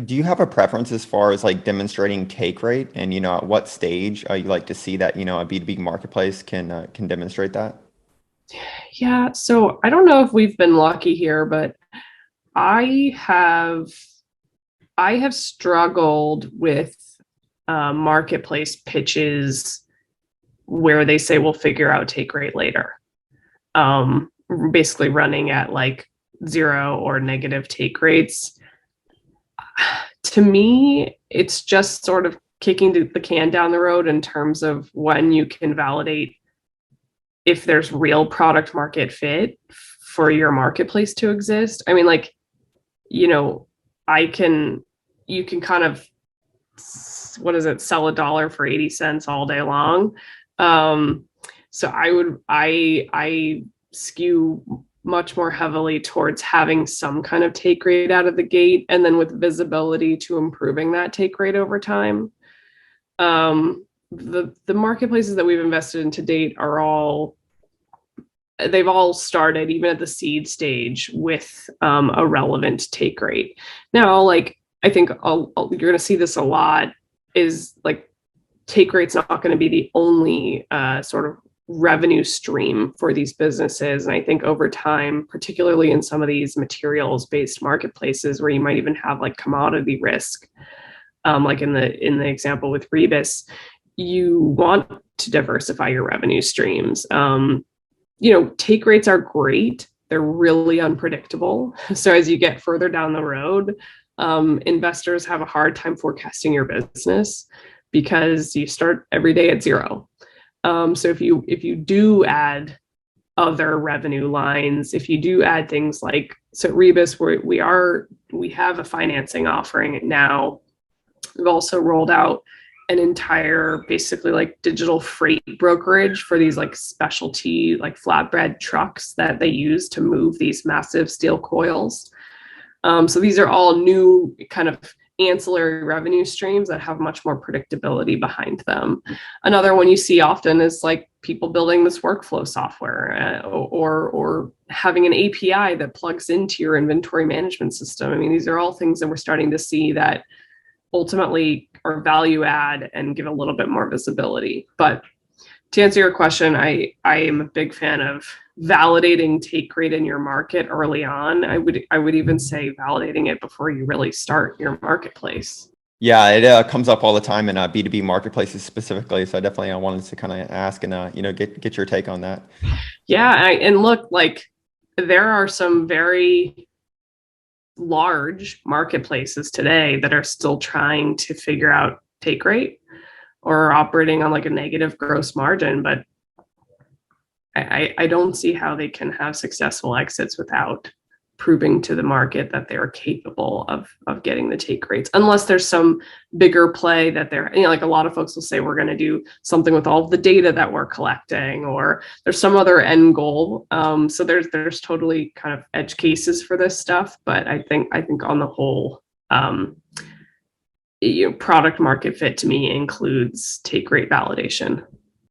do you have a preference as far as like demonstrating take rate and, at what stage you like to see that, a B2B marketplace can demonstrate that? Yeah, so I don't know if we've been lucky here, but I have I have struggled with marketplace pitches where they say we'll figure out take rate later. Um, Basically running at like zero or negative take rates. To me, it's just sort of kicking the can down the road in terms of when you can validate if there's real product market fit for your marketplace to exist. I mean, like, you know, I can, you can kind of, what is it, sell a dollar for 80 cents all day long. Um, so I skew much more heavily towards having some kind of take rate out of the gate and then with visibility to improving that take rate over time. The marketplaces that we've invested in to date are all they've all started even at the seed stage with a relevant take rate. Now, like I think you're going to see this a lot is like take rate's not going to be the only sort of revenue stream for these businesses. And I think over time, particularly in some of these materials based marketplaces where you might even have like commodity risk, like in the example with Reibus, you want to diversify your revenue streams. Take rates are great. They're really unpredictable. So as you get further down the road, investors have a hard time forecasting your business because you start every day at zero. So if you do add other revenue lines, if you do add things like so at Reibus, we have a financing offering now. We've also rolled out an entire basically like digital freight brokerage for these like specialty like flatbed trucks that they use to move these massive steel coils. So these are all new kind of ancillary revenue streams that have much more predictability behind them. Another one you see often is like people building this workflow software or having an API that plugs into your inventory management system. I mean, these are all things that we're starting to see that ultimately are value add and give a little bit more visibility. But to answer your question, I am a big fan of validating take rate in your market early on. I would even say validating it before you really start your marketplace. Yeah, it comes up all the time in B2B marketplaces specifically. So I definitely wanted to kind of ask and get your take on that. Yeah, and look, like there are some very large marketplaces today that are still trying to figure out take rate or operating on like a negative gross margin, but I don't see how they can have successful exits without proving to the market that they're capable of getting the take rates, unless there's some bigger play that they're, like a lot of folks will say, we're going to do something with all of the data that we're collecting, or there's some other end goal. So there's totally kind of edge cases for this stuff. But I think on the whole, product market fit to me includes take rate validation.